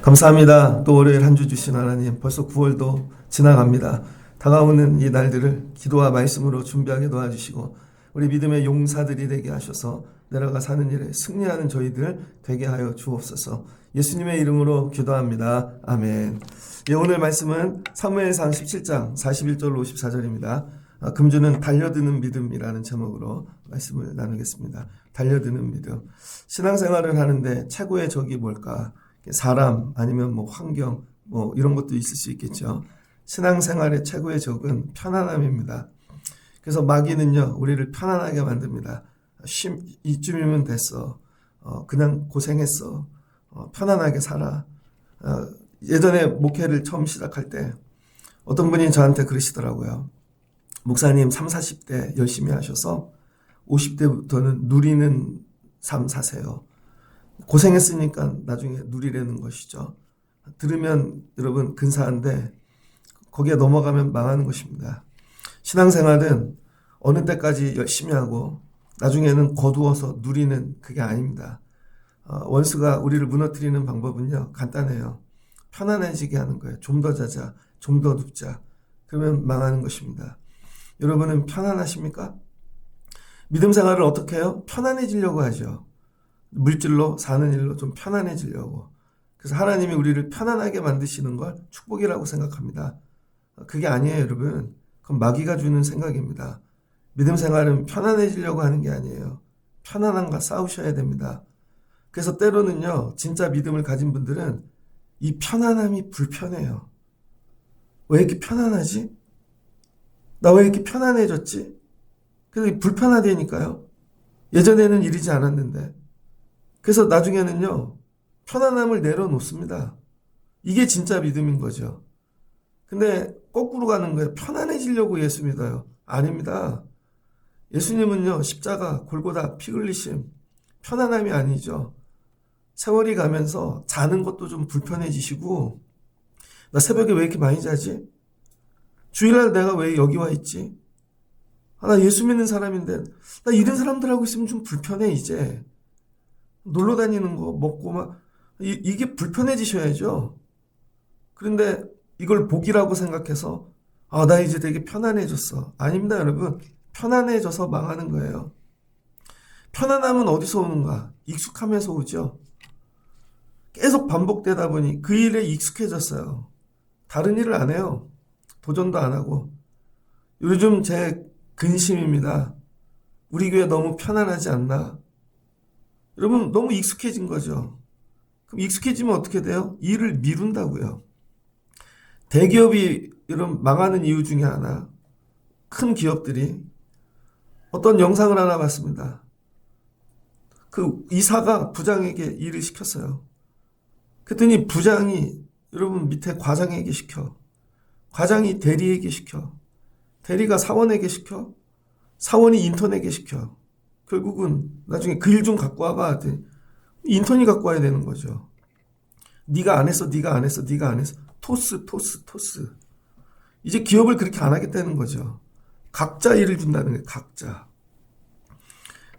감사합니다. 또 월요일 한 주 주신 하나님, 벌써 9월도 지나갑니다. 다가오는 이 날들을 기도와 말씀으로 준비하게 도와주시고 우리 믿음의 용사들이 되게 하셔서 내려가 사는 일에 승리하는 저희들 되게 하여 주옵소서. 예수님의 이름으로 기도합니다. 아멘. 예, 오늘 말씀은 사무엘상 17장 41절 54절입니다. 금주는 달려드는 믿음이라는 제목으로 말씀을 나누겠습니다. 달려드는 믿음. 신앙생활을 하는데 최고의 적이 뭘까? 사람 아니면 뭐 환경 뭐 이런 것도 있을 수 있겠죠. 신앙생활의 최고의 적은 편안함입니다. 그래서 마귀는요, 우리를 편안하게 만듭니다. 이쯤이면 됐어. 그냥 고생했어. 편안하게 살아. 예전에 목회를 처음 시작할 때 어떤 분이 저한테 그러시더라고요. 목사님 30, 40대 열심히 하셔서 50대부터는 누리는 삶 사세요. 고생했으니까 나중에 누리려는 것이죠. 들으면 여러분 근사한데 거기에 넘어가면 망하는 것입니다. 신앙생활은 어느 때까지 열심히 하고 나중에는 거두어서 누리는 그게 아닙니다. 원수가 우리를 무너뜨리는 방법은요, 간단해요. 편안해지게 하는 거예요. 좀 더 자자, 좀 더 눕자. 그러면 망하는 것입니다. 여러분은 편안하십니까? 믿음 생활을 어떻게 해요? 편안해지려고 하죠. 물질로 사는 일로 좀 편안해지려고. 그래서 하나님이 우리를 편안하게 만드시는 걸 축복이라고 생각합니다. 그게 아니에요, 여러분. 그건 마귀가 주는 생각입니다. 믿음 생활은 편안해지려고 하는 게 아니에요. 편안함과 싸우셔야 됩니다. 그래서 때로는요, 진짜 믿음을 가진 분들은 이 편안함이 불편해요. 왜 이렇게 편안하지? 나 왜 이렇게 편안해졌지? 그래서 불편하다니까요. 예전에는 이러지 않았는데. 그래서 나중에는요, 편안함을 내려놓습니다. 이게 진짜 믿음인 거죠. 근데 거꾸로 가는 거예요. 편안해지려고 예수 믿어요. 아닙니다. 예수님은요, 십자가, 골고다, 피 흘리심, 편안함이 아니죠. 세월이 가면서 자는 것도 좀 불편해지시고, 나 새벽에 왜 이렇게 많이 자지? 주일날 내가 왜 여기 와 있지? 나 예수 믿는 사람인데, 나 이런 사람들하고 있으면 좀 불편해, 이제. 놀러 다니는 거, 먹고 막, 이게 불편해지셔야죠. 그런데 이걸 복이라고 생각해서, 나 이제 되게 편안해졌어. 아닙니다, 여러분. 편안해져서 망하는 거예요. 편안함은 어디서 오는가? 익숙함에서 오죠. 계속 반복되다 보니 그 일에 익숙해졌어요. 다른 일을 안 해요. 도전도 안 하고. 요즘 제 근심입니다. 우리 교회 너무 편안하지 않나? 여러분, 너무 익숙해진 거죠. 그럼 익숙해지면 어떻게 돼요? 일을 미룬다고요. 대기업이 이런 망하는 이유 중에 하나, 큰 기업들이 어떤 영상을 하나 봤습니다. 그 이사가 부장에게 일을 시켰어요. 그랬더니 부장이 여러분 밑에 과장에게 시켜. 과장이 대리에게 시켜. 대리가 사원에게 시켜. 사원이 인턴에게 시켜. 결국은 나중에 그 일 좀 갖고 와봐 하더니 인턴이 갖고 와야 되는 거죠. 네가 안 했어, 네가 안 했어, 네가 안 했어. 토스. 이제 기업을 그렇게 안 하겠다는 거죠. 각자 일을 준다는 거예요. 각자.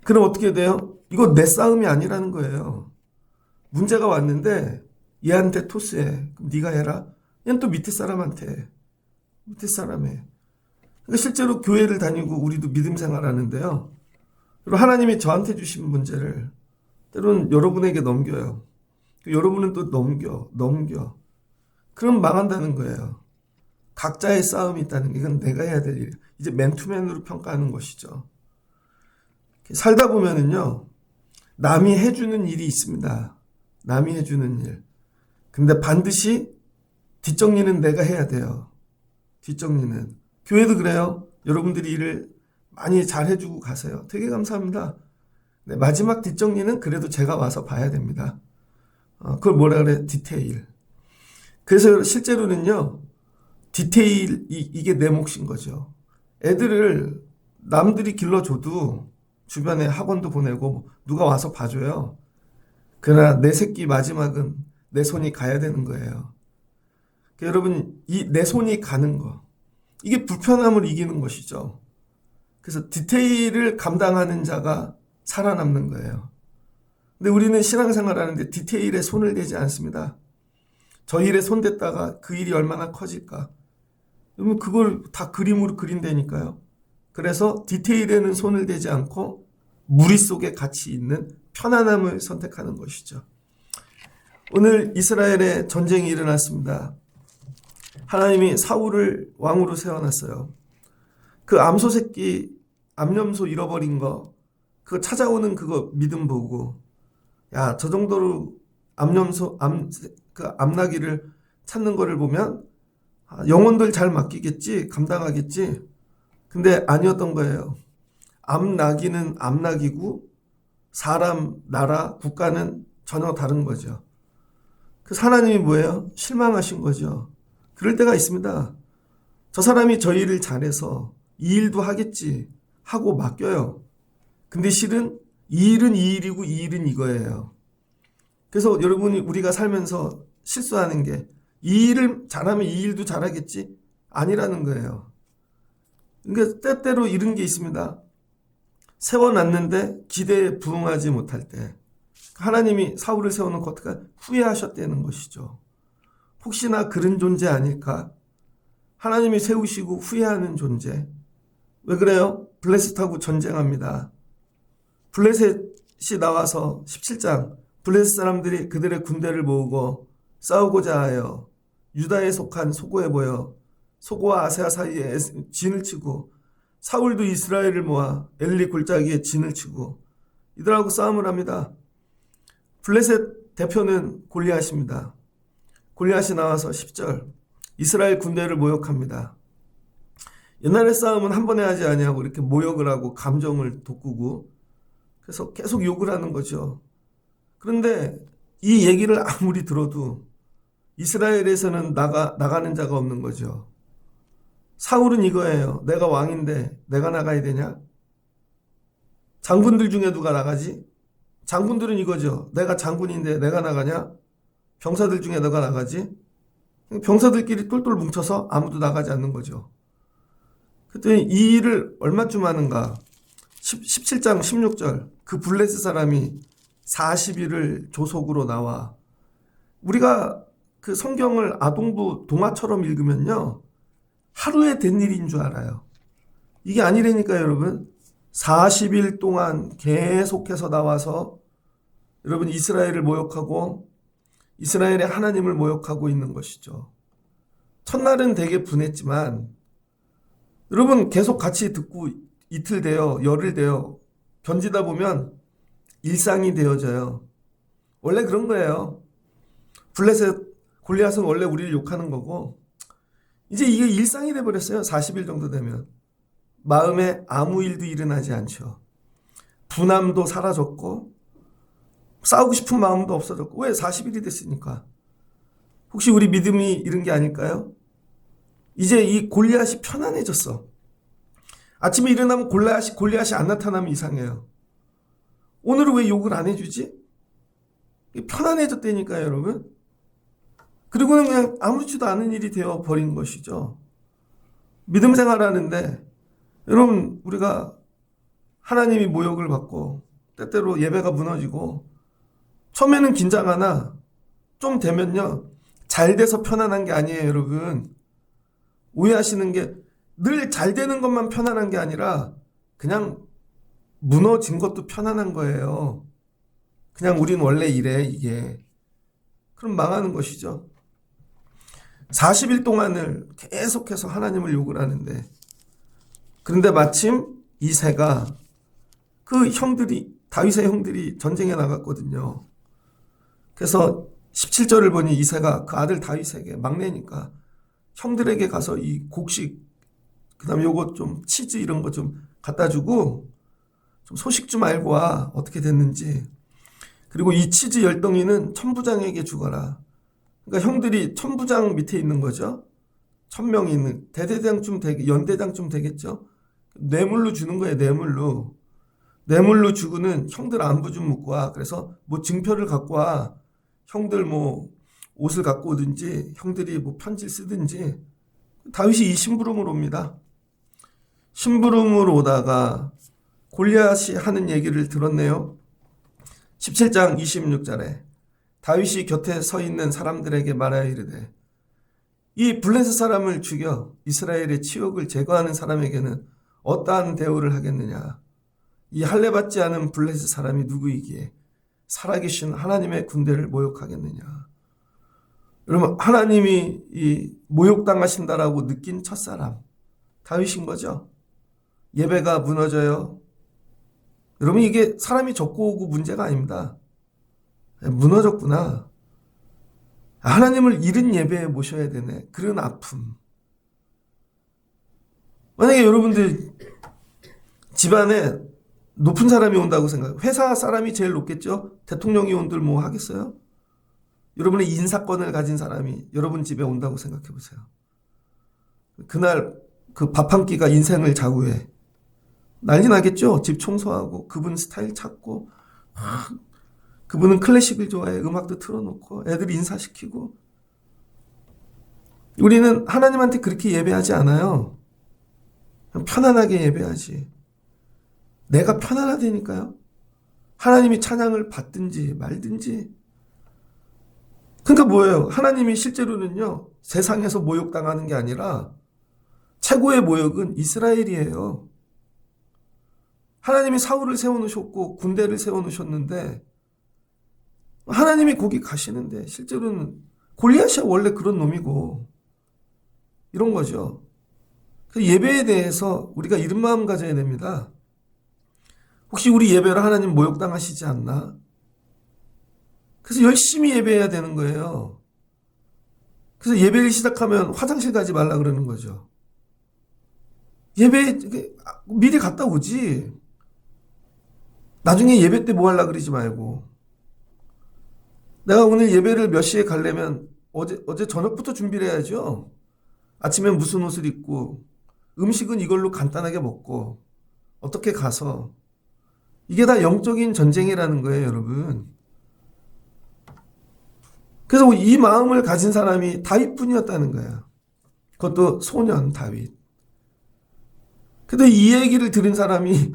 그럼 어떻게 돼요? 이거 내 싸움이 아니라는 거예요. 문제가 왔는데 얘한테 토스해. 그럼 네가 해라. 얘는 또 밑에 사람한테. 밑에 사람에. 그러니까 실제로 교회를 다니고 우리도 믿음 생활하는데요. 그리고 하나님이 저한테 주신 문제를 때로는 여러분에게 넘겨요. 여러분은 또 넘겨. 그럼 망한다는 거예요. 각자의 싸움이 있다는 게 이건 내가 해야 될 일. 이제 맨투맨으로 평가하는 것이죠. 살다 보면은요, 남이 해주는 일이 있습니다. 남이 해주는 일. 근데 반드시 뒷정리는 내가 해야 돼요. 뒷정리는. 교회도 그래요. 여러분들이 일을 많이 잘 해주고 가세요. 되게 감사합니다. 네, 마지막 뒷정리는 그래도 제가 와서 봐야 됩니다. 그걸 뭐라 그래? 디테일. 그래서 실제로는요, 디테일, 이게 내 몫인 거죠. 애들을 남들이 길러줘도 주변에 학원도 보내고 누가 와서 봐줘요. 그러나 내 새끼 마지막은 내 손이 가야 되는 거예요. 그러니까 여러분, 이 내 손이 가는 거. 이게 불편함을 이기는 것이죠. 그래서 디테일을 감당하는 자가 살아남는 거예요. 근데 우리는 신앙생활 하는데 디테일에 손을 대지 않습니다. 저 일에 손댔다가 그 일이 얼마나 커질까? 그러면 그걸 다 그림으로 그린다니까요. 그래서 디테일에는 손을 대지 않고 무리 속에 같이 있는 편안함을 선택하는 것이죠. 오늘 이스라엘에 전쟁이 일어났습니다. 하나님이 사울을 왕으로 세워놨어요. 그 암소 새끼, 암염소 잃어버린 거, 그거 찾아오는 그거 믿음 보고, 야, 저 정도로 암나귀를 찾는 거를 보면 영혼들 잘 맡기겠지, 감당하겠지. 근데 아니었던 거예요. 암나귀는 암나귀고 사람, 나라, 국가는 전혀 다른 거죠. 그 하나님이 뭐예요? 실망하신 거죠. 그럴 때가 있습니다. 저 사람이 저 일을 잘해서 이 일도 하겠지 하고 맡겨요. 근데 실은 이 일은 이 일이고 이 일은 이거예요. 그래서 여러분이 우리가 살면서 실수하는 게 이 일을 잘하면 이 일도 잘하겠지? 아니라는 거예요. 그러니까 때때로 이런 게 있습니다. 세워놨는데 기대에 부응하지 못할 때 하나님이 사울을 세워놓고 어떻게 후회하셨다는 것이죠. 혹시나 그런 존재 아닐까? 하나님이 세우시고 후회하는 존재. 왜 그래요? 블레셋하고 전쟁합니다. 블레셋이 나와서 17장 블레셋 사람들이 그들의 군대를 모으고 싸우고자 하여 유다에 속한 소고에 모여 소고와 아세아 사이에 진을 치고 사울도 이스라엘을 모아 엘리 골짜기에 진을 치고 이들하고 싸움을 합니다. 블레셋 대표는 골리앗입니다. 골리앗이 나와서 10절 이스라엘 군대를 모욕합니다. 옛날의 싸움은 한 번에 하지 아니하고 이렇게 모욕을 하고 감정을 돋구고 그래서 계속 욕을 하는 거죠. 그런데 이 얘기를 아무리 들어도 이스라엘에서는 나가는 자가 없는 거죠. 사울은 이거예요. 내가 왕인데 내가 나가야 되냐? 장군들 중에 누가 나가지? 장군들은 이거죠. 내가 장군인데 내가 나가냐? 병사들 중에 누가 나가지? 병사들끼리 똘똘 뭉쳐서 아무도 나가지 않는 거죠. 그랬더니 이 일을 얼마쯤 하는가? 17장 16절 그 블레셋 사람이 40일을 조속으로 나와 우리가 그 성경을 아동부 동화처럼 읽으면요. 하루에 된 일인 줄 알아요. 이게 아니라니까요, 여러분. 40일 동안 계속해서 나와서 여러분 이스라엘을 모욕하고 이스라엘의 하나님을 모욕하고 있는 것이죠. 첫날은 되게 분했지만 여러분 계속 같이 듣고 이틀 되어 열흘 되어 견디다 보면 일상이 되어져요. 원래 그런 거예요. 블레셋 골리앗은 원래 우리를 욕하는 거고 이제 이게 일상이 돼버렸어요. 40일 정도 되면. 마음에 아무 일도 일어나지 않죠. 분함도 사라졌고 싸우고 싶은 마음도 없어졌고 왜 40일이 됐으니까. 혹시 우리 믿음이 이런 게 아닐까요? 이제 이 골리앗이 편안해졌어. 아침에 일어나면 골리앗이 안 나타나면 이상해요. 오늘은 왜 욕을 안 해주지? 편안해졌다니까요, 여러분. 그리고는 그냥 아무렇지도 않은 일이 되어 버린 것이죠. 믿음 생활하는데 여러분 우리가 하나님이 모욕을 받고 때때로 예배가 무너지고 처음에는 긴장하나 좀 되면요. 잘 돼서 편안한 게 아니에요, 여러분. 오해하시는 게 늘 잘 되는 것만 편안한 게 아니라 그냥 무너진 것도 편안한 거예요. 그냥 우린 원래 이래 이게. 그럼 망하는 것이죠. 40일 동안을 계속해서 하나님을 욕을 하는데 그런데 마침 이새가 그 형들이 다윗의 형들이 전쟁에 나갔거든요. 그래서 17절을 보니 이새가 그 아들 다윗에게 막내니까 형들에게 가서 이 곡식 그다음에 요거 좀 치즈 이런 거 좀 갖다 주고 좀 소식 좀 알고 와 어떻게 됐는지 그리고 이 치즈 10덩이는 천부장에게 주거라. 그러니까 형들이 천부장 밑에 있는 거죠. 1000명이 있는 대대장쯤 연대장쯤 되겠죠. 뇌물로 주는 거예요. 뇌물로 주고는 형들 안부 좀 묻고 와. 그래서 뭐 증표를 갖고 와. 형들 뭐 옷을 갖고 오든지 형들이 뭐 편지를 쓰든지 다윗이 이 심부름을 옵니다. 심부름으로 오다가 골리앗이 하는 얘기를 들었네요. 17장 26절에 다윗이 곁에 서 있는 사람들에게 말하여 이르되 이 블레셋 사람을 죽여 이스라엘의 치욕을 제거하는 사람에게는 어떠한 대우를 하겠느냐. 이 할례받지 않은 블레셋 사람이 누구이기에 살아계신 하나님의 군대를 모욕하겠느냐. 여러분, 하나님이 이 모욕당하신다라고 느낀 첫사람 다윗인 거죠. 예배가 무너져요. 여러분, 이게 사람이 적고 오고 문제가 아닙니다. 무너졌구나. 하나님을 잃은 예배에 모셔야 되네. 그런 아픔. 만약에 여러분들 집안에 높은 사람이 온다고 생각해요. 회사 사람이 제일 높겠죠? 대통령이 온들 뭐 하겠어요? 여러분의 인사권을 가진 사람이 여러분 집에 온다고 생각해 보세요. 그날 그 밥 한 끼가 인생을 좌우해. 난리 나겠죠? 집 청소하고 그분 스타일 찾고 그분은 클래식을 좋아해. 음악도 틀어놓고 애들 인사시키고. 우리는 하나님한테 그렇게 예배하지 않아요. 편안하게 예배하지. 내가 편안하다니까요. 하나님이 찬양을 받든지 말든지. 그러니까 뭐예요? 하나님이 실제로는요, 세상에서 모욕당하는 게 아니라 최고의 모욕은 이스라엘이에요. 하나님이 사울을 세워놓으셨고 군대를 세워놓으셨는데 하나님이 거기 가시는데 실제로는 골리앗이 원래 그런 놈이고 이런 거죠. 예배에 대해서 우리가 이런 마음 가져야 됩니다. 혹시 우리 예배로 하나님 모욕당하시지 않나? 그래서 열심히 예배해야 되는 거예요. 그래서 예배를 시작하면 화장실 가지 말라 그러는 거죠. 예배 미리 갔다 오지. 나중에 예배 때 뭐 하려고 그러지 말고. 내가 오늘 예배를 몇 시에 가려면 어제 저녁부터 준비를 해야죠. 아침에 무슨 옷을 입고 음식은 이걸로 간단하게 먹고 어떻게 가서. 이게 다 영적인 전쟁이라는 거예요, 여러분. 그래서 이 마음을 가진 사람이 다윗뿐이었다는 거예요. 그것도 소년 다윗. 근데 이 얘기를 들은 사람이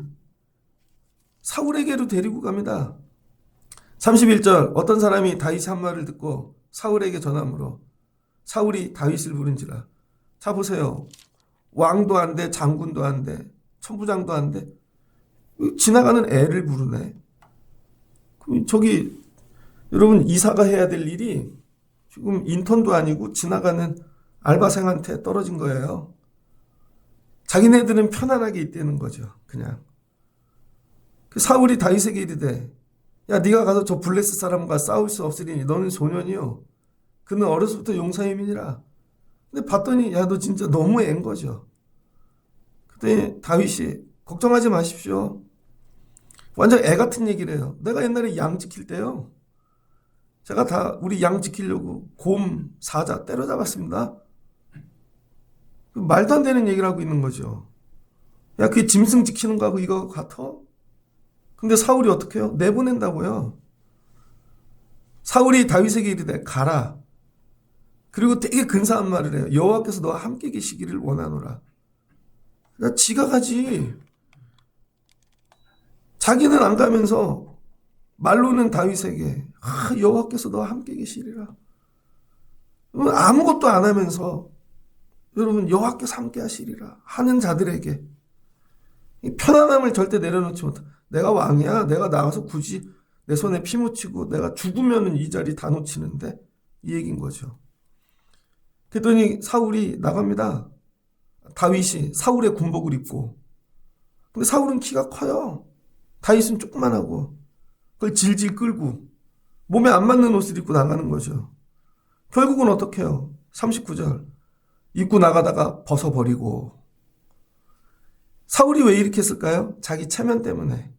사울에게로 데리고 갑니다. 31절 어떤 사람이 다윗의 한 말을 듣고 사울에게 전함으로 사울이 다윗을 부른지라. 자 보세요. 왕도 안 돼, 장군도 안 돼, 천부장도 안 돼. 지나가는 애를 부르네. 저기 여러분 이사가 해야 될 일이 지금 인턴도 아니고 지나가는 알바생한테 떨어진 거예요. 자기네들은 편안하게 있다는 거죠. 그냥. 사울이 다윗에게 이르되 야 네가 가서 저 블레셋 사람과 싸울 수 없으리니 너는 소년이요. 그는 어려서부터 용사임이니라. 근데 봤더니 야 너 진짜 너무 애인 거죠. 그때 다윗이 걱정하지 마십시오. 완전 애 같은 얘기를 해요. 내가 옛날에 양 지킬 때요. 제가 다 우리 양 지키려고 곰, 사자 때려잡았습니다. 말도 안 되는 얘기를 하고 있는 거죠. 야 그게 짐승 지키는 거하고 이거 같아? 근데 사울이 어떻게 해요? 내보낸다고요. 사울이 다윗에게 이르되 가라. 그리고 되게 근사한 말을 해요. 여호와께서 너와 함께 계시기를 원하노라. 야, 지가 가지. 자기는 안 가면서 말로는 다윗에게 여호와께서 너와 함께 계시리라. 아무것도 안 하면서 여러분 여호와께서 함께 하시리라 하는 자들에게 이 편안함을 절대 내려놓지 못한다. 내가 왕이야. 내가 나가서 굳이 내 손에 피 묻히고 내가 죽으면 이 자리 다 놓치는데 이 얘기인 거죠. 그랬더니 사울이 나갑니다. 다윗이 사울의 군복을 입고. 근데 사울은 키가 커요. 다윗은 조그만하고 그걸 질질 끌고 몸에 안 맞는 옷을 입고 나가는 거죠. 결국은 어떻게 해요? 39절 입고 나가다가 벗어버리고. 사울이 왜 이렇게 했을까요? 자기 체면 때문에.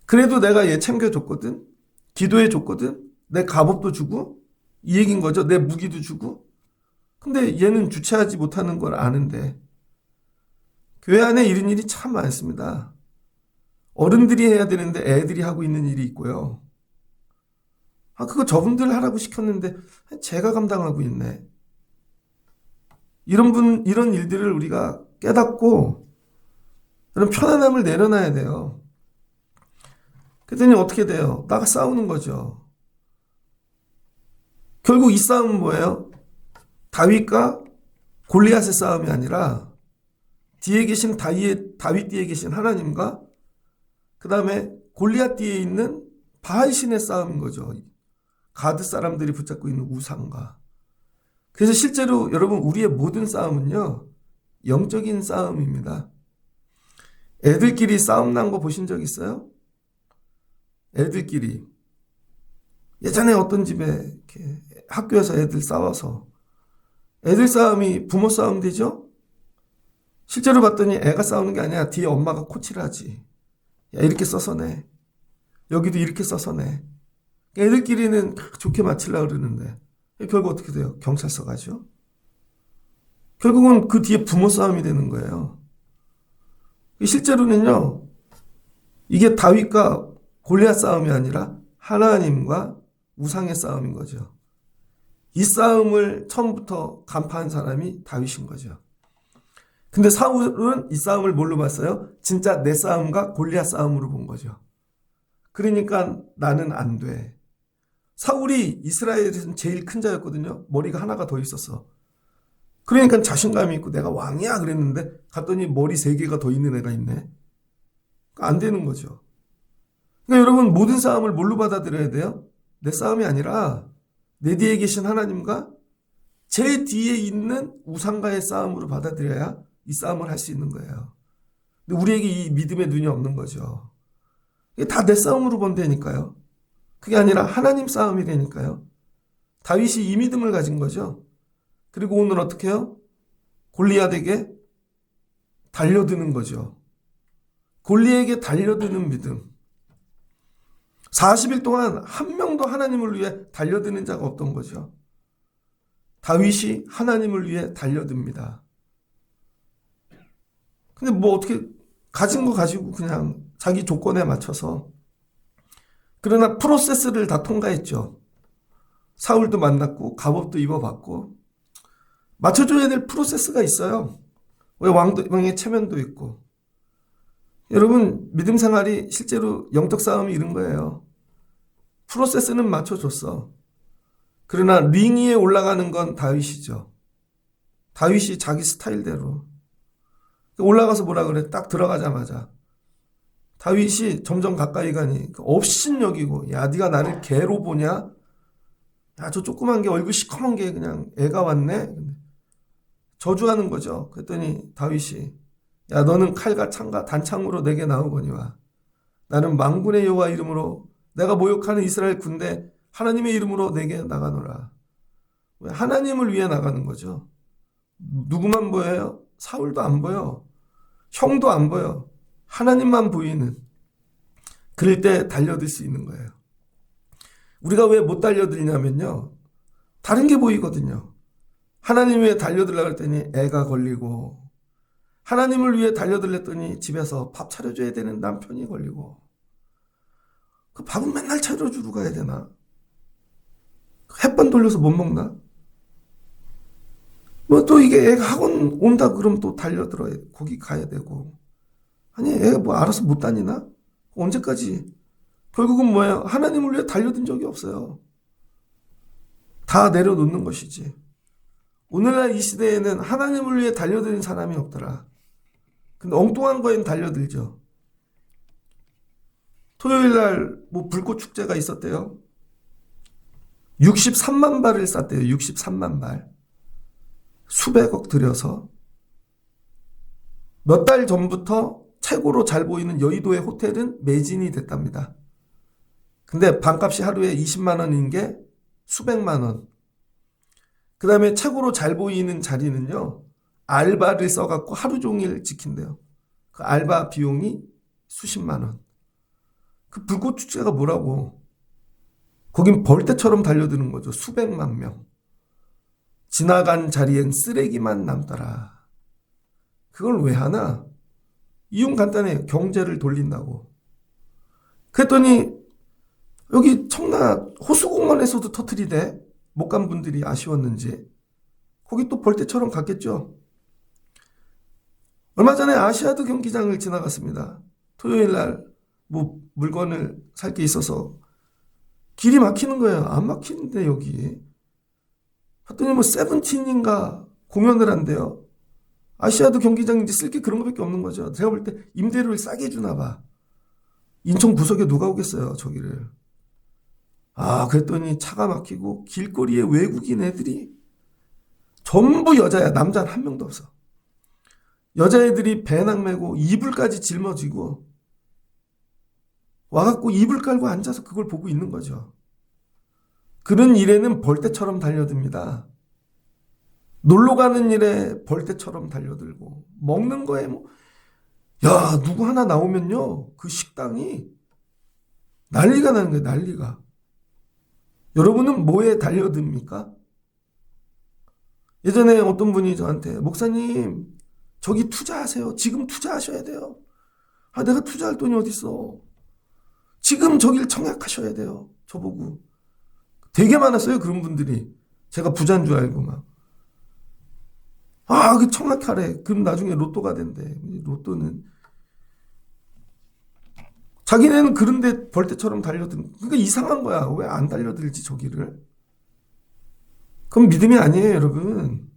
그래도 내가 얘 챙겨줬거든. 기도해줬거든. 내 갑옷도 주고 이 얘기인 거죠. 내 무기도 주고. 근데 얘는 주체하지 못하는 걸 아는데. 교회 안에 이런 일이 참 많습니다. 어른들이 해야 되는데 애들이 하고 있는 일이 있고요. 그거 저분들 하라고 시켰는데 제가 감당하고 있네. 이런 일들을 우리가 깨닫고 그럼 편안함을 내려놔야 돼요. 그랬더니 어떻게 돼요? 나가 싸우는 거죠. 결국 이 싸움은 뭐예요? 다윗과 골리앗의 싸움이 아니라 뒤에 계신 다윗 뒤에 계신 하나님과 그 다음에 골리앗 뒤에 있는 바알신의 싸움인 거죠. 가드 사람들이 붙잡고 있는 우상과. 그래서 실제로 여러분 우리의 모든 싸움은요. 영적인 싸움입니다. 애들끼리 싸움 난 거 보신 적 있어요? 애들끼리. 예전에 어떤 집에 이렇게 학교에서 애들 싸워서 애들 싸움이 부모 싸움 되죠? 실제로 봤더니 애가 싸우는 게 아니라 뒤에 엄마가 코치를 하지. 야, 이렇게 써서 내. 여기도 이렇게 써서 내. 애들끼리는 좋게 맞추려고 그러는데 결국 어떻게 돼요? 경찰서 가죠. 결국은 그 뒤에 부모 싸움이 되는 거예요. 실제로는요. 이게 다윗과 골리앗 싸움이 아니라 하나님과 우상의 싸움인 거죠. 이 싸움을 처음부터 간파한 사람이 다윗인 거죠. 근데 사울은 이 싸움을 뭘로 봤어요? 진짜 내 싸움과 골리앗 싸움으로 본 거죠. 그러니까 나는 안 돼. 사울이 이스라엘에서는 제일 큰 자였거든요. 머리가 하나가 더 있었어. 그러니까 자신감이 있고 내가 왕이야 그랬는데 갔더니 머리 3개가 더 있는 애가 있네. 안 되는 거죠. 그러니까 여러분 모든 싸움을 뭘로 받아들여야 돼요? 내 싸움이 아니라 내 뒤에 계신 하나님과 제 뒤에 있는 우상과의 싸움으로 받아들여야 이 싸움을 할 수 있는 거예요. 근데 우리에게 이 믿음의 눈이 없는 거죠. 이게 다 내 싸움으로 본다니까요. 그게 아니라 하나님 싸움이라니까요. 다윗이 이 믿음을 가진 거죠. 그리고 오늘 어떻게 해요? 골리앗에게 달려드는 거죠. 골리앗에게 달려드는 믿음. 40일 동안 한 명도 하나님을 위해 달려드는 자가 없던 거죠. 다윗이 하나님을 위해 달려듭니다. 근데 뭐 어떻게 가진 거 가지고 그냥 자기 조건에 맞춰서. 그러나 프로세스를 다 통과했죠. 사울도 만났고 갑옷도 입어봤고 맞춰줘야 될 프로세스가 있어요. 왜 왕의 체면도 있고. 여러분 믿음 생활이 실제로 영적 싸움이 이런 거예요. 프로세스는 맞춰줬어. 그러나 링 위에 올라가는 건 다윗이죠. 다윗이 자기 스타일대로. 올라가서 뭐라 그래? 딱 들어가자마자. 다윗이 점점 가까이 가니 업신여기고 야 네가 나를 개로 보냐? 야 저 조그만 게 얼굴 시커먼 게 그냥 애가 왔네? 저주하는 거죠. 그랬더니 다윗이 야 너는 칼과 창과 단창으로 내게 나오거니와 나는 만군의 여호와 이름으로 내가 모욕하는 이스라엘 군대 하나님의 이름으로 내게 나가노라. 왜? 하나님을 위해 나가는 거죠. 누구만 보여요? 사울도 안 보여. 형도 안 보여. 하나님만 보이는. 그럴 때 달려들 수 있는 거예요. 우리가 왜 못 달려들냐면요. 다른 게 보이거든요. 하나님 위해 달려들려고 했더니 애가 걸리고 하나님을 위해 달려들랬더니 집에서 밥 차려줘야 되는 남편이 걸리고 그 밥은 맨날 차려주러 가야 되나? 햇반 돌려서 못 먹나? 뭐 또 이게 애가 학원 온다 그러면 또 달려들어야 돼. 거기 가야 되고. 아니 애가 뭐 알아서 못 다니나? 언제까지? 결국은 뭐예요? 하나님을 위해 달려든 적이 없어요. 다 내려놓는 것이지. 오늘날 이 시대에는 하나님을 위해 달려드는 사람이 없더라. 근데 엉뚱한 거엔 달려들죠. 토요일날 뭐 불꽃 축제가 있었대요. 63만 발을 쐈대요. 63만 발. 수백억 들여서. 몇 달 전부터 최고로 잘 보이는 여의도의 호텔은 매진이 됐답니다. 근데 방값이 하루에 20만 원인 게 수백만 원. 그 다음에 최고로 잘 보이는 자리는요. 알바를 써갖고 하루 종일 지킨대요. 그 알바 비용이 수십만 원. 그 불꽃 축제가 뭐라고. 거긴 벌떼처럼 달려드는 거죠. 수백만 명. 지나간 자리엔 쓰레기만 남더라. 그걸 왜 하나? 이유는 간단해요. 경제를 돌린다고. 그랬더니 여기 청라 호수공원에서도 터뜨리대. 못 간 분들이 아쉬웠는지. 거기 또 벌떼처럼 갔겠죠. 얼마 전에 아시아드 경기장을 지나갔습니다. 토요일 날 뭐 물건을 살 게 있어서 길이 막히는 거예요. 안 막히는데 여기. 봤더니 뭐 세븐틴인가 공연을 한대요. 아시아드 경기장인지 쓸 게 그런 거밖에 없는 거죠. 제가 볼 때 임대료를 싸게 주나 봐. 인천 구석에 누가 오겠어요, 저기를. 그랬더니 차가 막히고 길거리에 외국인 애들이 전부 여자야. 남자는 한 명도 없어. 여자애들이 배낭 메고 이불까지 짊어지고 와갖고 이불 깔고 앉아서 그걸 보고 있는 거죠. 그런 일에는 벌떼처럼 달려듭니다. 놀러 가는 일에 벌떼처럼 달려들고 먹는 거에 누구 하나 나오면요 그 식당이 난리가 나는 거예요. 난리가. 여러분은 뭐에 달려듭니까? 예전에 어떤 분이 저한테 목사님 저기 투자하세요. 지금 투자하셔야 돼요. 내가 투자할 돈이 어딨어. 지금 저길 청약하셔야 돼요. 저보고. 되게 많았어요. 그런 분들이. 제가 부자인 줄 알고 막. 그 청약하래. 그럼 나중에 로또가 된대. 로또는. 자기네는 그런데 벌떼처럼 달려든. 그러니까 이상한 거야. 왜 안 달려들지 저기를. 그건 믿음이 아니에요, 여러분.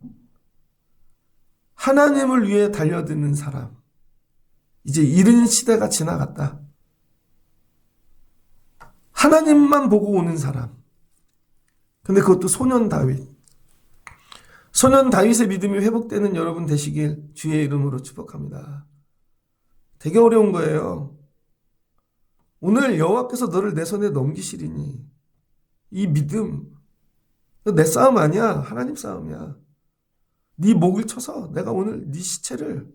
하나님을 위해 달려드는 사람. 이제 이른 시대가 지나갔다. 하나님만 보고 오는 사람. 근데 그것도 소년 다윗. 소년 다윗의 믿음이 회복되는 여러분 되시길 주의 이름으로 축복합니다. 되게 어려운 거예요. 오늘 여호와께서 너를 내 손에 넘기시리니 이 믿음 내 싸움 아니야. 하나님 싸움이야. 네 목을 쳐서 내가 오늘 네 시체를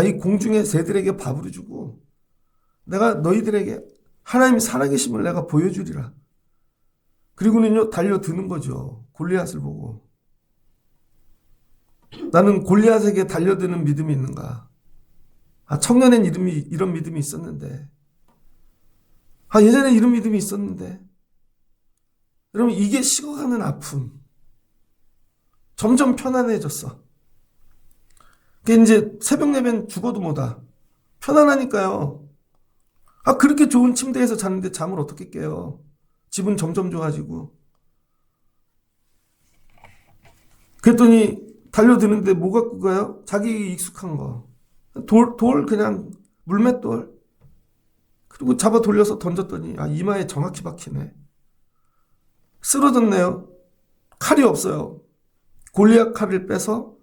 이 공중의 새들에게 밥으로 주고 내가 너희들에게 하나님이 살아계심을 내가 보여주리라. 그리고는요 달려드는 거죠. 골리앗을 보고. 나는 골리앗에게 달려드는 믿음이 있는가? 청년엔 이런 믿음이 있었는데. 예전에 이런 믿음이 있었는데. 여러분 이게 식어가는 아픔. 점점 편안해졌어. 그게 이제 새벽 예배는 죽어도 못하. 편안하니까요. 그렇게 좋은 침대에서 자는데 잠을 어떻게 깨요? 집은 점점 좋아지고. 그랬더니 달려드는데 뭐 갖고 가요? 자기 익숙한 거. 돌 그냥 물맷돌. 그리고 잡아 돌려서 던졌더니 이마에 정확히 박히네. 쓰러졌네요. 칼이 없어요. 골리앗 칼을 빼서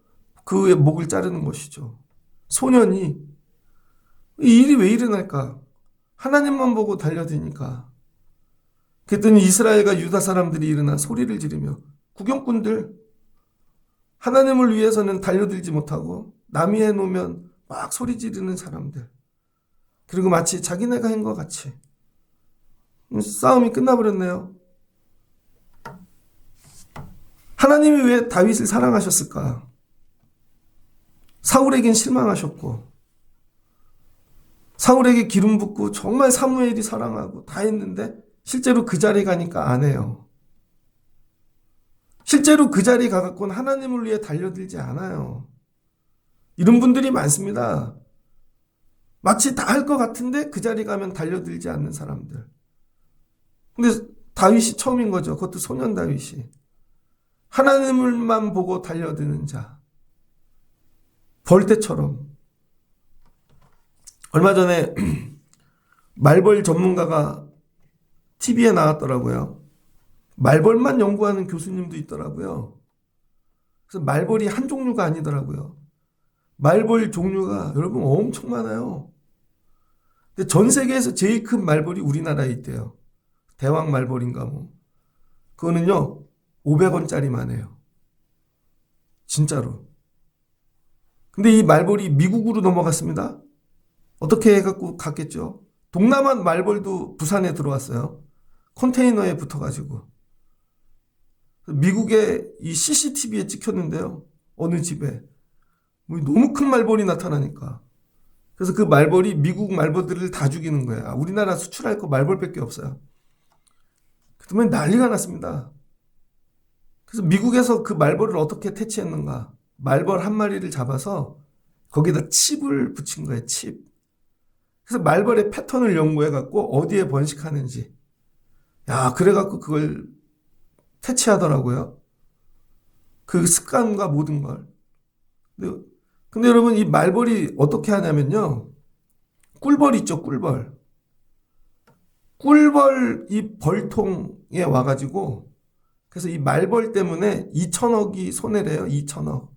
그의 목을 자르는 것이죠. 소년이 이 일이 왜 일어날까? 하나님만 보고 달려드니까. 그랬더니 이스라엘과 유다 사람들이 일어나 소리를 지르며 구경꾼들 하나님을 위해서는 달려들지 못하고 남이 해놓으면 막 소리 지르는 사람들. 그리고 마치 자기네가 한 것 같이 싸움이 끝나버렸네요. 하나님이 왜 다윗을 사랑하셨을까? 사울에겐 실망하셨고 사울에게 기름 붓고 정말 사무엘이 사랑하고 다 했는데 실제로 그 자리에 가니까 안 해요. 실제로 그 자리에 가갖고는 하나님을 위해 달려들지 않아요. 이런 분들이 많습니다. 마치 다 할 것 같은데 그 자리 가면 달려들지 않는 사람들. 근데 다윗이 처음인 거죠. 그것도 소년 다윗이. 하나님을만 보고 달려드는 자. 벌떼처럼. 얼마 전에 말벌 전문가가 TV에 나왔더라고요. 말벌만 연구하는 교수님도 있더라고요. 그래서 말벌이 한 종류가 아니더라고요. 말벌 종류가 여러분 엄청 많아요. 근데 전 세계에서 제일 큰 말벌이 우리나라에 있대요. 대왕 말벌인가 뭐. 그거는요 500원짜리만 해요. 진짜로. 근데 이 말벌이 미국으로 넘어갔습니다. 어떻게 해갖고 갔겠죠? 동남아 말벌도 부산에 들어왔어요. 컨테이너에 붙어가지고. 미국의 이 CCTV에 찍혔는데요. 어느 집에. 너무 큰 말벌이 나타나니까. 그래서 그 말벌이 미국 말벌들을 다 죽이는 거야. 우리나라 수출할 거 말벌밖에 없어요. 그러면 난리가 났습니다. 그래서 미국에서 그 말벌을 어떻게 퇴치했는가. 말벌 한 마리를 잡아서 거기다 칩을 붙인 거예요, 칩. 그래서 말벌의 패턴을 연구해갖고 어디에 번식하는지. 야, 그래갖고 그걸 퇴치하더라고요. 그 습관과 모든 걸. 근데 여러분, 이 말벌이 어떻게 하냐면요. 꿀벌 있죠, 꿀벌. 꿀벌 이 벌통에 와가지고, 그래서 이 말벌 때문에 2천억이 손해래요, 2천억.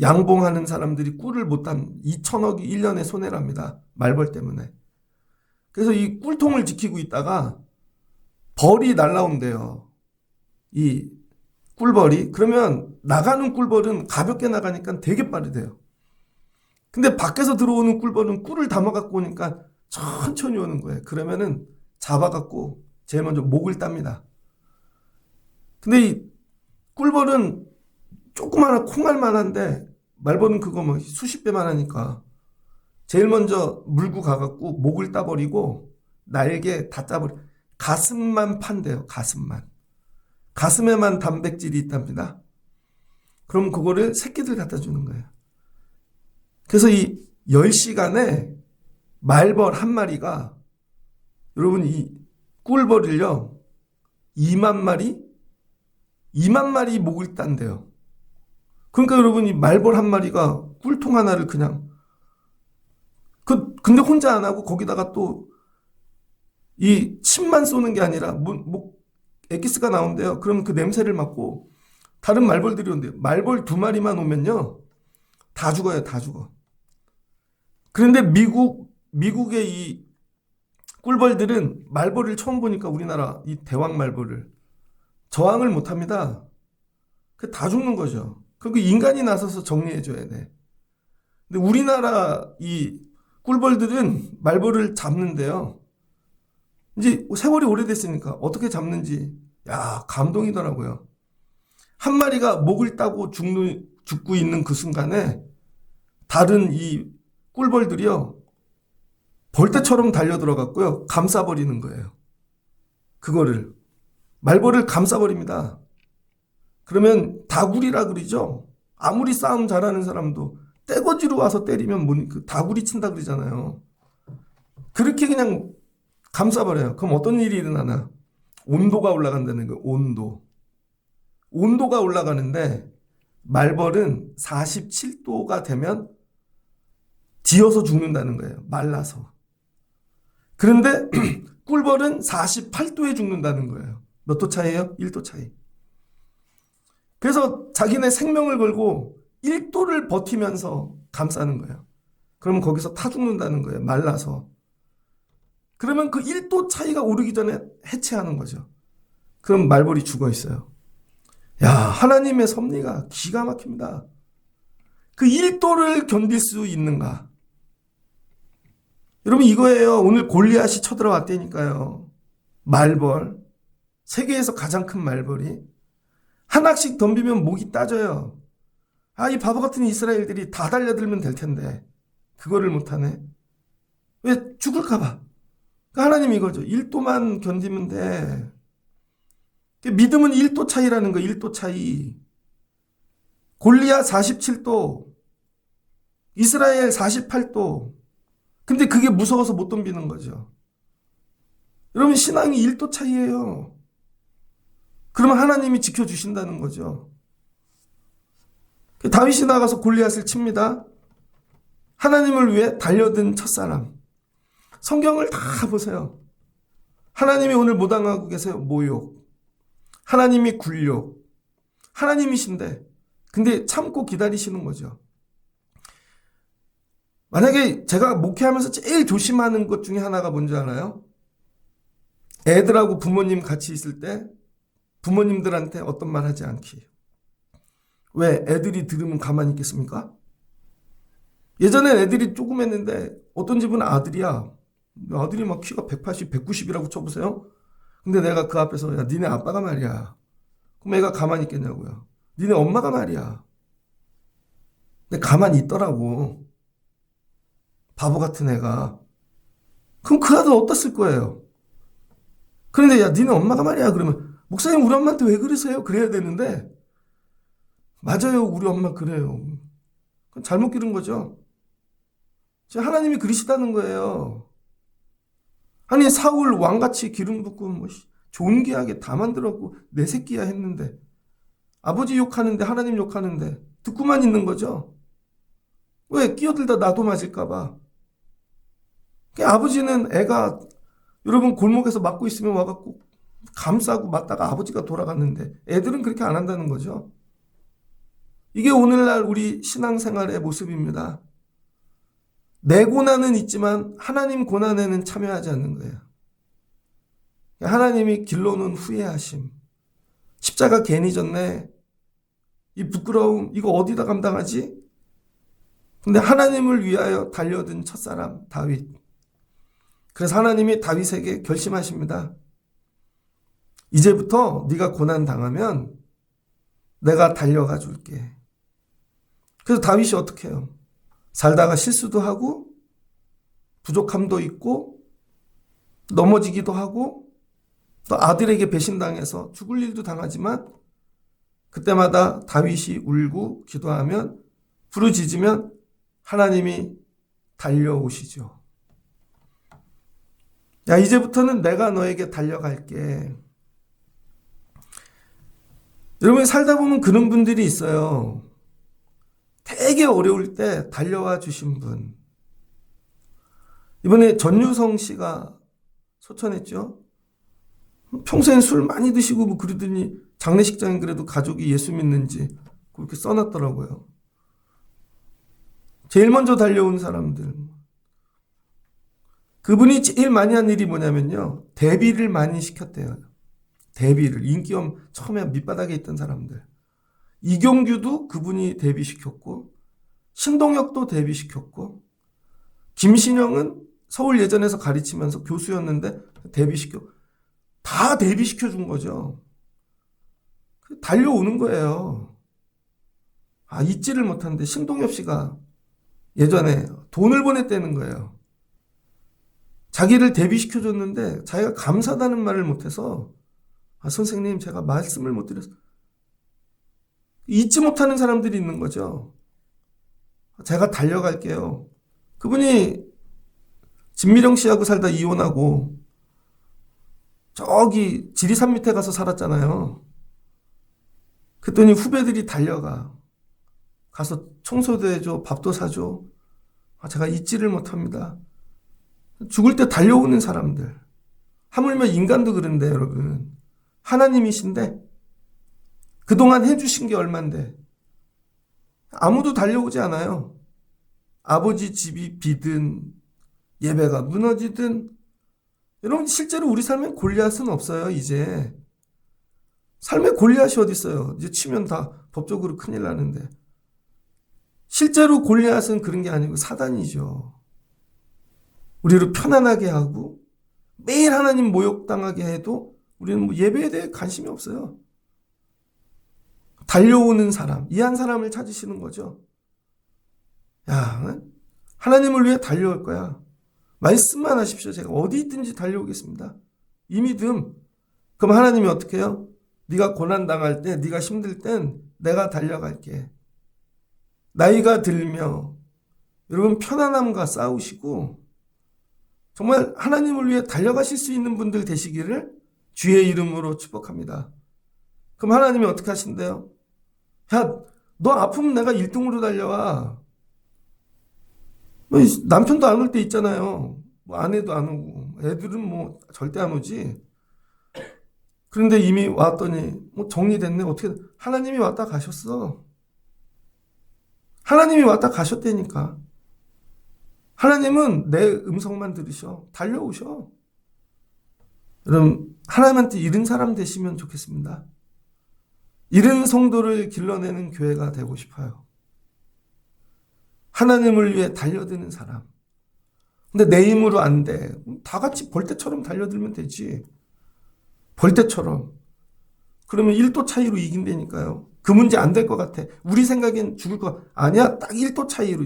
양봉하는 사람들이 꿀을 못한 2천억이 1년에 손해랍니다. 말벌 때문에. 그래서 이 꿀통을 지키고 있다가 벌이 날라온대요. 이 꿀벌이. 그러면 나가는 꿀벌은 가볍게 나가니까 되게 빠르대요. 근데 밖에서 들어오는 꿀벌은 꿀을 담아갖고 오니까 천천히 오는 거예요. 그러면은 잡아갖고 제일 먼저 목을 땁니다. 근데 이 꿀벌은 조그마한 콩알만 한데 말벌은 그거 뭐 수십 배만 하니까 제일 먼저 물고 가갖고 목을 따버리고 날개 다 따버리고 가슴만 판대요. 가슴만. 가슴에만 단백질이 있답니다. 그럼 그거를 새끼들 갖다 주는 거예요. 그래서 이 10시간에 말벌 한 마리가 여러분 이 꿀벌을요 2만 마리 목을 딴대요. 그러니까 여러분 이 말벌 한 마리가 꿀통 하나를 그냥 근데 혼자 안 하고 거기다가 또 이 침만 쏘는 게 아니라 목 엑기스가 나온대요. 그럼 그 냄새를 맡고 다른 말벌들이 온대요. 말벌 2마리만 오면요 다 죽어요. 다 죽어. 그런데 미국의 이 꿀벌들은 말벌을 처음 보니까 우리나라 이 대왕 말벌을 저항을 못 합니다. 다 죽는 거죠. 그리고 인간이 나서서 정리해줘야 돼. 근데 우리나라 이 꿀벌들은 말벌을 잡는데요. 이제 세월이 오래됐으니까 어떻게 잡는지, 야, 감동이더라고요. 한 마리가 목을 따고 죽고 있는 그 순간에 다른 이 꿀벌들이요. 벌떼처럼 달려들어갔고요. 감싸버리는 거예요. 그거를. 말벌을 감싸버립니다. 그러면 다구리라 그러죠. 아무리 싸움 잘하는 사람도 떼거지로 와서 때리면 그 다구리 친다 그러잖아요. 그렇게 그냥 감싸버려요. 그럼 어떤 일이 일어나나? 온도가 올라간다는 거예요. 온도가 올라가는데 말벌은 47도가 되면 뒤어서 죽는다는 거예요. 말라서. 그런데 꿀벌은 48도에 죽는다는 거예요. 몇 도 차이예요? 1도 차이. 그래서 자기네 생명을 걸고 1도를 버티면서 감싸는 거예요. 그러면 거기서 타 죽는다는 거예요. 말라서. 그러면 그 1도 차이가 오르기 전에 해체하는 거죠. 그럼 말벌이 죽어 있어요. 야, 하나님의 섭리가 기가 막힙니다. 그 1도를 견딜 수 있는가? 여러분 이거예요. 오늘 골리앗이 쳐들어왔다니까요. 말벌. 세계에서 가장 큰 말벌이. 하나씩 덤비면 목이 따져요. 아, 이 바보 같은 이스라엘들이 다 달려들면 될 텐데 그거를 못하네. 왜? 죽을까 봐. 하나님 이거죠. 1도만 견디면 돼. 믿음은 1도 차이라는 거. 1도 차이. 골리앗 47도. 이스라엘 48도. 근데 그게 무서워서 못 덤비는 거죠. 여러분 신앙이 1도 차이예요. 그러면 하나님이 지켜주신다는 거죠. 다윗이 나가서 골리앗을 칩니다. 하나님을 위해 달려든 첫사람. 성경을 다 보세요. 하나님이 오늘 못 당하고 계세요. 모욕. 하나님이 굴욕. 하나님이신데 근데 참고 기다리시는 거죠. 만약에 제가 목회하면서 제일 조심하는 것 중에 하나가 뭔지 알아요? 애들하고 부모님 같이 있을 때 부모님들한테 어떤 말 하지 않기. 왜? 애들이 들으면 가만히 있겠습니까? 예전엔 애들이 조금 했는데 어떤 집은 아들이야. 아들이 막 키가 180, 190이라고 쳐보세요. 근데 내가 그 앞에서 야, 니네 아빠가 말이야. 그럼 애가 가만히 있겠냐고요. 니네 엄마가 말이야. 근데 가만히 있더라고. 바보 같은 애가. 그럼 그 아들 어땠을 거예요? 그런데 야, 니네 엄마가 말이야. 그러면 목사님 우리 엄마한테 왜 그러세요? 그래야 되는데 맞아요. 우리 엄마 그래요. 그건 잘못 기른 거죠. 지금 하나님이 그러시다는 거예요. 아니 사울 왕같이 기름 붓고 뭐 존귀하게 다 만들었고 내 새끼야 했는데 아버지 욕하는데 하나님 욕하는데 듣고만 있는 거죠. 왜? 끼어들다 나도 맞을까 봐. 아버지는 애가 여러분 골목에서 맞고 있으면 와갖고 감싸고 맞다가 아버지가 돌아갔는데 애들은 그렇게 안 한다는 거죠. 이게 오늘날 우리 신앙생활의 모습입니다. 내 고난은 있지만 하나님 고난에는 참여하지 않는 거예요. 하나님이 길러놓은 후회하심. 십자가 괜히 졌네. 이 부끄러움 이거 어디다 감당하지? 근데 하나님을 위하여 달려든 첫사람 다윗. 그래서 하나님이 다윗에게 결심하십니다. 이제부터 네가 고난 당하면 내가 달려가 줄게. 그래서 다윗이 어떻게 해요? 살다가 실수도 하고 부족함도 있고 넘어지기도 하고 또 아들에게 배신당해서 죽을 일도 당하지만 그때마다 다윗이 울고 기도하면 부르짖으면 하나님이 달려오시죠. 야, 이제부터는 내가 너에게 달려갈게. 여러분 살다 보면 그런 분들이 있어요. 되게 어려울 때 달려와 주신 분. 이번에 전유성 씨가 소천했죠. 평소엔 술 많이 드시고 뭐 그러더니 장례식장엔 그래도 가족이 예수 믿는지 그렇게 써놨더라고요. 제일 먼저 달려온 사람들. 그분이 제일 많이 한 일이 뭐냐면요. 데뷔를 많이 시켰대요. 데뷔를. 인기엄 처음에 밑바닥에 있던 사람들. 이경규도 그분이 데뷔시켰고 신동엽도 데뷔시켰고 김신영은 서울 예전에서 가르치면서 교수였는데 다 데뷔시켜준 거죠. 달려오는 거예요. 아, 잊지를 못하는데 신동엽 씨가 예전에 돈을 보냈다는 거예요. 자기를 데뷔시켜줬는데 자기가 감사하다는 말을 못해서 아, 선생님 제가 말씀을 못 드렸어요. 잊지 못하는 사람들이 있는 거죠. 제가 달려갈게요. 그분이 진미령 씨하고 살다 이혼하고 저기 지리산 밑에 가서 살았잖아요. 그랬더니 후배들이 달려가. 가서 청소도 해줘, 밥도 사줘. 아, 제가 잊지를 못합니다. 죽을 때 달려오는 사람들. 하물며 인간도 그런데 여러분. 하나님이신데 그동안 해주신 게 얼만데 아무도 달려오지 않아요. 아버지 집이 비든 예배가 무너지든 여러분 실제로 우리 삶에 골리앗은 없어요. 이제 삶에 골리앗이 어디 있어요. 이제 치면 다 법적으로 큰일 나는데 실제로 골리앗은 그런 게 아니고 사단이죠. 우리를 편안하게 하고 매일 하나님 모욕당하게 해도 우리는 뭐 예배에 대해 관심이 없어요. 달려오는 사람, 이 한 사람을 찾으시는 거죠. 야, 하나님을 위해 달려올 거야. 말씀만 하십시오. 제가 어디 있든지 달려오겠습니다. 이 믿음. 그럼 하나님이 어떻게 해요? 네가 고난당할 때, 네가 힘들 땐 내가 달려갈게. 나이가 들며 여러분 편안함과 싸우시고 정말 하나님을 위해 달려가실 수 있는 분들 되시기를 주의 이름으로 축복합니다. 그럼 하나님이 어떻게 하신대요? 야, 너 아프면 내가 1등으로 달려와. 뭐 남편도 안 올 때 있잖아요. 뭐 아내도 안 오고 애들은 뭐 절대 안 오지. 그런데 이미 왔더니 뭐 정리됐네. 어떻게 하나님이 왔다 가셨어. 하나님이 왔다 가셨다니까. 하나님은 내 음성만 들으셔. 달려오셔. 여러분 하나님한테 이른 사람 되시면 좋겠습니다. 이른 성도를 길러내는 교회가 되고 싶어요. 하나님을 위해 달려드는 사람. 근데 내 힘으로 안 돼. 다 같이 벌떼처럼 달려들면 되지. 벌떼처럼. 그러면 1도 차이로 이긴다니까요. 그 문제 안 될 것 같아. 우리 생각엔 죽을 것 같아. 아니야. 딱 1도 차이로.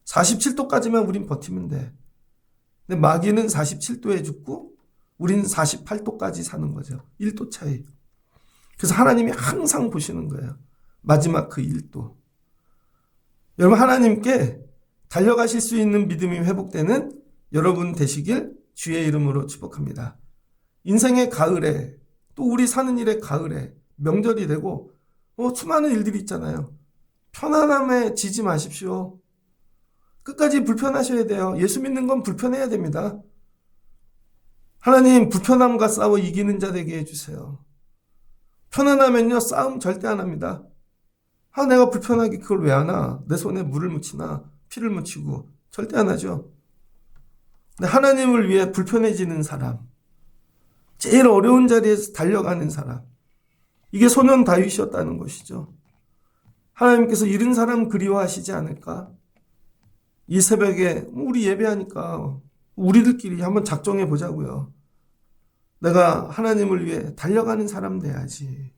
47도까지만 우린 버티면 돼. 근데 마귀는 47도에 죽고 우린 48도까지 사는 거죠. 1도 차이. 그래서 하나님이 항상 보시는 거예요. 마지막 그 1도. 여러분, 하나님께 달려가실 수 있는 믿음이 회복되는 여러분 되시길 주의 이름으로 축복합니다. 인생의 가을에, 또 우리 사는 일의 가을에 명절이 되고 수많은 일들이 있잖아요. 편안함에 지지 마십시오. 끝까지 불편하셔야 돼요. 예수 믿는 건 불편해야 됩니다. 하나님, 불편함과 싸워 이기는 자 되게 해주세요. 편안하면요, 싸움 절대 안 합니다. 내가 불편하게 그걸 왜 하나? 내 손에 물을 묻히나 피를 묻히고 절대 안 하죠. 근데 하나님을 위해 불편해지는 사람, 제일 어려운 자리에서 달려가는 사람, 이게 소년 다윗이었다는 것이죠. 하나님께서 이런 사람 그리워하시지 않을까? 이 새벽에 우리 예배하니까 우리들끼리 한번 작정해 보자고요. 내가 하나님을 위해 달려가는 사람 돼야지.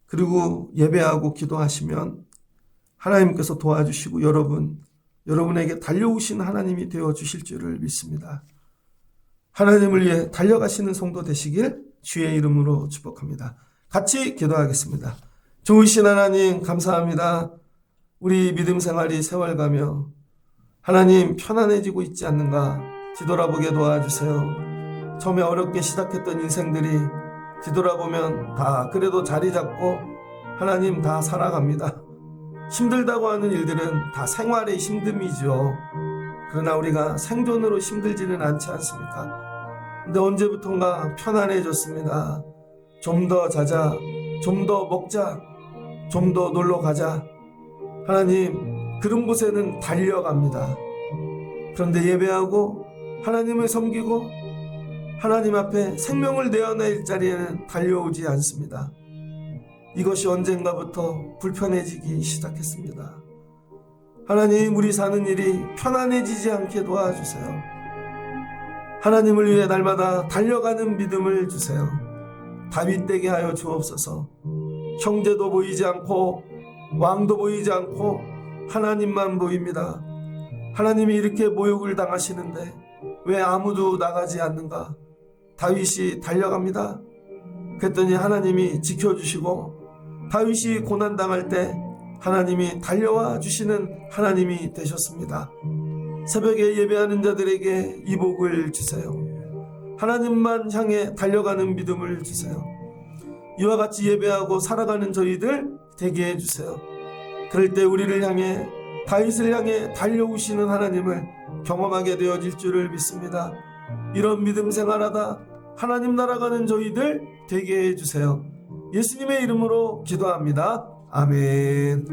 그리고 예배하고 기도하시면 하나님께서 도와주시고 여러분에게 달려오신 하나님이 되어주실 줄을 믿습니다. 하나님을 위해 달려가시는 성도 되시길 주의 이름으로 축복합니다. 같이 기도하겠습니다. 좋으신 하나님, 감사합니다. 우리 믿음 생활이 세월가며 하나님 편안해지고 있지 않는가 뒤돌아보게 도와주세요. 처음에 어렵게 시작했던 인생들이 뒤돌아보면 다 그래도 자리 잡고 하나님 다 살아갑니다. 힘들다고 하는 일들은 다 생활의 힘듦이죠. 그러나 우리가 생존으로 힘들지는 않지 않습니까? 근데 언제부턴가 편안해졌습니다. 좀 더 자자, 좀 더 먹자, 좀 더 놀러 가자. 하나님, 그런 곳에는 달려갑니다. 그런데 예배하고 하나님을 섬기고 하나님 앞에 생명을 내어낼 자리에는 달려오지 않습니다. 이것이 언젠가부터 불편해지기 시작했습니다. 하나님, 우리 사는 일이 편안해지지 않게 도와주세요. 하나님을 위해 날마다 달려가는 믿음을 주세요. 다윗 되게 하여 주옵소서. 형제도 보이지 않고 왕도 보이지 않고 하나님만 보입니다. 하나님이 이렇게 모욕을 당하시는데 왜 아무도 나가지 않는가? 다윗이 달려갑니다. 그랬더니 하나님이 지켜주시고 다윗이 고난당할 때 하나님이 달려와 주시는 하나님이 되셨습니다. 새벽에 예배하는 자들에게 이 복을 주세요. 하나님만 향해 달려가는 믿음을 주세요. 이와 같이 예배하고 살아가는 저희들 되게 해주세요. 그럴 때 우리를 향해 다윗을 향해 달려오시는 하나님을 경험하게 되어질 줄을 믿습니다. 이런 믿음 생활하다 하나님 나라가는 저희들 되게 해주세요. 예수님의 이름으로 기도합니다. 아멘.